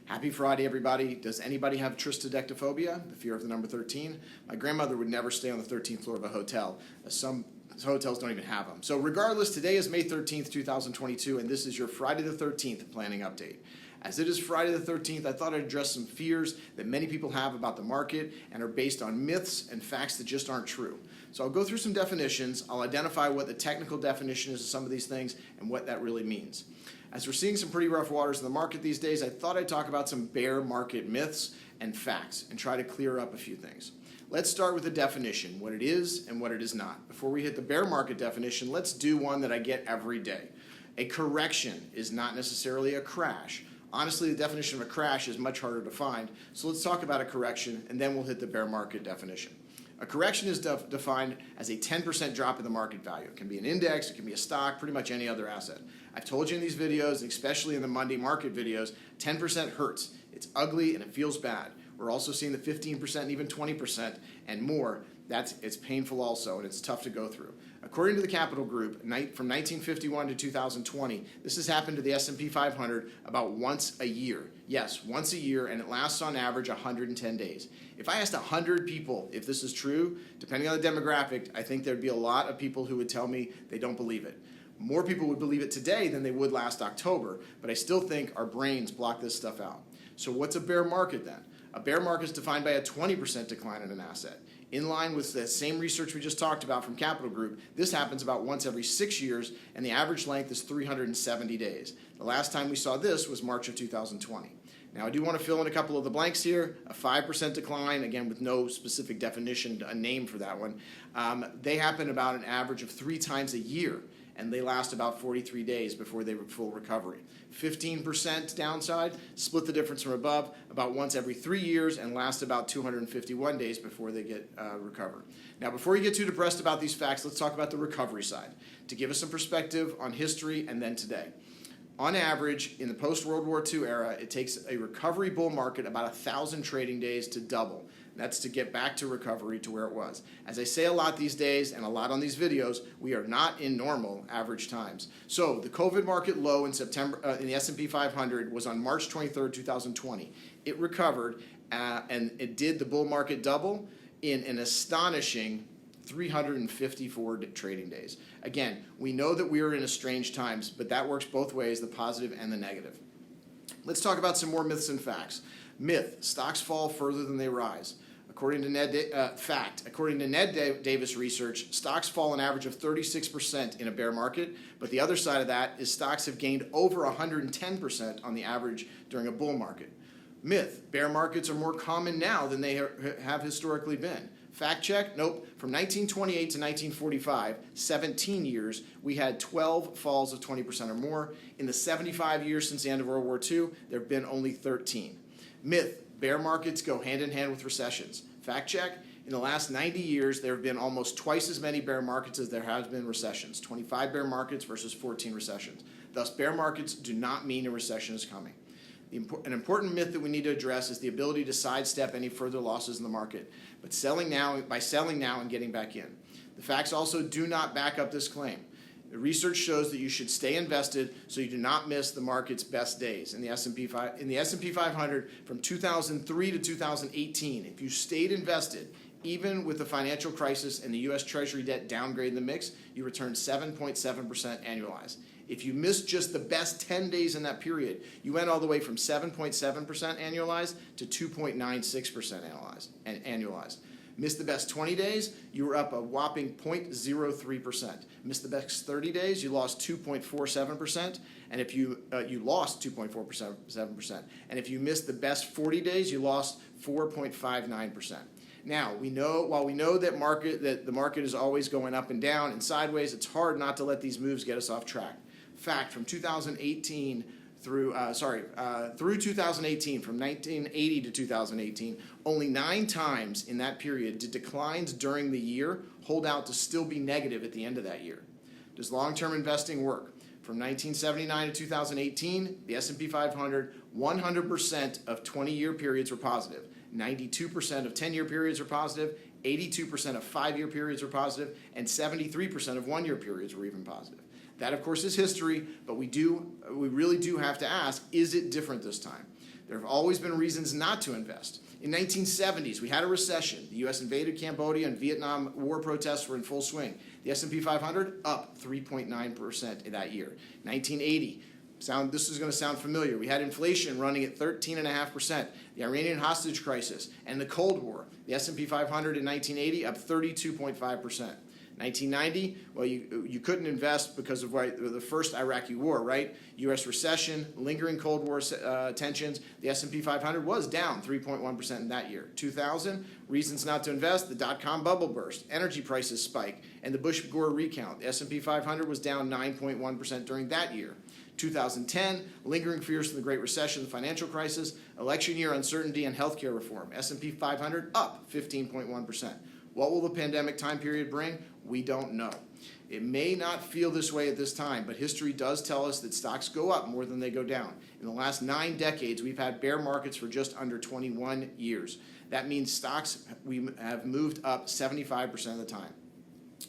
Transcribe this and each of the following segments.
Happy Friday, everybody. Does anybody have tristodectophobia, the fear of the number 13? My grandmother would never stay on the 13th floor of a hotel. Some hotels don't even have them. So regardless, today is May 13th, 2022, and this is your Friday the 13th planning update. As it is Friday the 13th, I thought I'd address some fears that many people have about the market and are based on myths and facts that just aren't true. So I'll go through some definitions. I'll identify what the technical definition is of some of these things and what that really means. As we're seeing some pretty rough waters in the market these days, I thought I'd talk about some bear market myths and facts and try to clear up a few things. Let's start with the definition, what it is and what it is not. Before we hit the bear market definition, let's do one that I get every day. A correction is not necessarily a crash. Honestly, the definition of a crash is much harder to find, so let's talk about a correction and then we'll hit the bear market definition. A correction is defined as a 10% drop in the market value. It can be an index, it can be a stock, pretty much any other asset. I've told you in these videos, especially in the Monday market videos, 10% hurts. It's ugly and it feels bad. We're also seeing the 15% and even 20% and more. It's painful also, and it's tough to go through. According to the Capital Group, from 1951 to 2020, this has happened to the S&P 500 about once a year. Yes, once a year, and it lasts on average 110 days. If I asked 100 people if this is true, depending on the demographic, I think there'd be a lot of people who would tell me they don't believe it. More people would believe it today than they would last October, but I still think our brains block this stuff out. So what's a bear market then? A bear market is defined by a 20% decline in an asset. In line with the same research we just talked about from Capital Group, this happens about once every 6 years, and the average length is 370 days. The last time we saw this was March of 2020. Now, I do want to fill in a couple of the blanks here. A 5% decline, again, with no specific definition, a name for that one. They happen about an average of 3 times a year, and they last about 43 days before they full recovery. 15% downside, split the difference from above, about once every 3 years and last about 251 days before they get recovered. Now, before you get too depressed about these facts, let's talk about the recovery side to give us some perspective on history and then today. On average, in the post-World War II era, it takes a recovery bull market about 1,000 trading days to double. That's to get back to recovery to where it was. As I say a lot these days and a lot on these videos, we are not in normal average times. So the COVID market low in September in the S&P 500 was on March 23rd, 2020. It recovered and it did the bull market double in an astonishing 354 trading days. Again, we know that we are in strange times, but that works both ways, the positive and the negative. Let's talk about some more myths and facts. Myth, stocks fall further than they rise. According to Ned Davis research, stocks fall an average of 36% in a bear market, but the other side of that is stocks have gained over 110% on the average during a bull market. Myth, bear markets are more common now than they have historically been. Fact check, nope. From 1928 to 1945, 17 years, we had 12 falls of 20% or more. In the 75 years since the end of World War II, there have been only 13. Myth, bear markets go hand in hand with recessions. Fact check, in the last 90 years, there have been almost twice as many bear markets as there have been recessions, 25 bear markets versus 14 recessions. Thus, bear markets do not mean a recession is coming. An important myth that we need to address is the ability to sidestep any further losses in the market, but by selling now and getting back in. The facts also do not back up this claim. The research shows that you should stay invested so you do not miss the market's best days. In the S&P 500 from 2003 to 2018, if you stayed invested, even with the financial crisis and the U.S. Treasury debt downgrade in the mix, you returned 7.7% annualized. If you missed just the best 10 days in that period, you went all the way from 7.7% annualized to 2.96% annualized. Missed the best 20 days, you were up a whopping 0.03%. Missed the best 30 days, you lost 2.47%, and if you lost 2.47%. And if you missed the best 40 days, you lost 4.59%. Now, while we know that the market is always going up and down and sideways, it's hard not to let these moves get us off track. Fact, from 2018 through 2018, from 1980 to 2018, only 9 times in that period did declines during the year hold out to still be negative at the end of that year. Does long-term investing work? From 1979 to 2018, the S&P 500, 100% of 20-year periods were positive. 92% of 10-year periods were positive, 82% of 5-year periods were positive, and 73% of 1-year periods were even positive. That, of course, is history, but we really do have to ask, is it different this time? There have always been reasons not to invest. In 1970s, we had a recession. The U.S. invaded Cambodia and Vietnam War protests were in full swing. The S&P 500 up 3.9% in that year. 1980, this is going to sound familiar. We had inflation running at 13.5%. The Iranian hostage crisis and the Cold War. The S&P 500 in 1980 up 32.5%. 1990, well, you couldn't invest because of the first Iraqi war, right? U.S. recession, lingering Cold War tensions. The S&P 500 was down 3.1% in that year. 2000, reasons not to invest, the dot-com bubble burst, energy prices spike, and the Bush-Gore recount. The S&P 500 was down 9.1% during that year. 2010, lingering fears from the Great Recession, the financial crisis, election year uncertainty, and healthcare reform. S&P 500 up 15.1%. What will the pandemic time period bring? We don't know. It may not feel this way at this time, but history does tell us that stocks go up more than they go down. In the last 9 decades, we've had bear markets for just under 21 years. That means stocks we have moved up 75% of the time.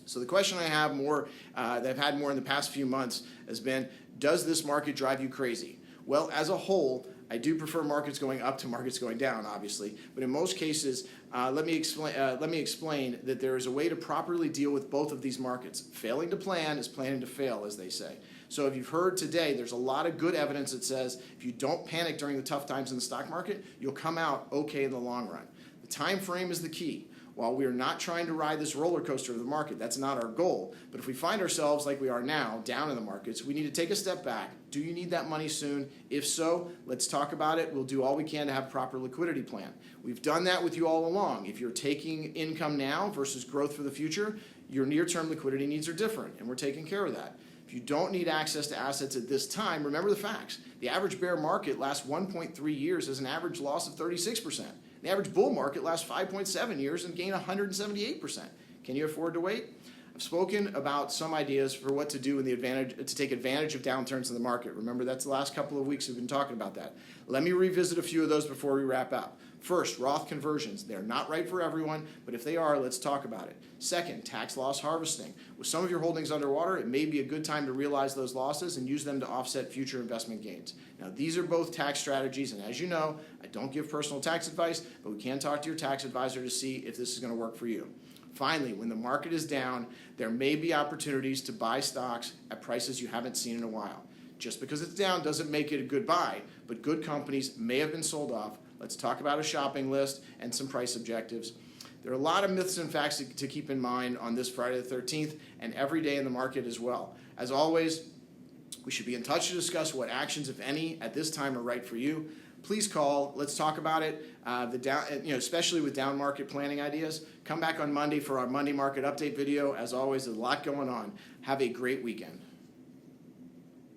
So the question I have that I've had more in the past few months has been, does this market drive you crazy? Well, as a whole, I do prefer markets going up to markets going down, obviously, but in most cases, let me explain that there is a way to properly deal with both of these markets. Failing to plan is planning to fail, as they say. So if you've heard today, there's a lot of good evidence that says if you don't panic during the tough times in the stock market, you'll come out okay in the long run. The time frame is the key. While we are not trying to ride this roller coaster of the market, that's not our goal. But if we find ourselves like we are now, down in the markets, we need to take a step back. Do you need that money soon? If so, let's talk about it. We'll do all we can to have a proper liquidity plan. We've done that with you all along. If you're taking income now versus growth for the future, your near-term liquidity needs are different, and we're taking care of that. If you don't need access to assets at this time, remember the facts. The average bear market lasts 1.3 years as an average loss of 36%. The average bull market lasts 5.7 years and gain 178%. Can you afford to wait? I've spoken about some ideas for what to do to take advantage of downturns in the market. Remember, that's the last couple of weeks we've been talking about that. Let me revisit a few of those before we wrap up. First, Roth conversions. They're not right for everyone, but if they are, let's talk about it. Second, tax loss harvesting. With some of your holdings underwater, it may be a good time to realize those losses and use them to offset future investment gains. Now, these are both tax strategies, and as you know, I don't give personal tax advice, but we can talk to your tax advisor to see if this is going to work for you. Finally, when the market is down, there may be opportunities to buy stocks at prices you haven't seen in a while. Just because it's down doesn't make it a good buy, but good companies may have been sold off. Let's talk about a shopping list and some price objectives. There are a lot of myths and facts to keep in mind on this Friday the 13th and every day in the market as well. As always, we should be in touch to discuss what actions, if any, at this time are right for you. Please call. Let's talk about it, especially with down market planning ideas. Come back on Monday for our Monday market update video. As always, there's a lot going on. Have a great weekend.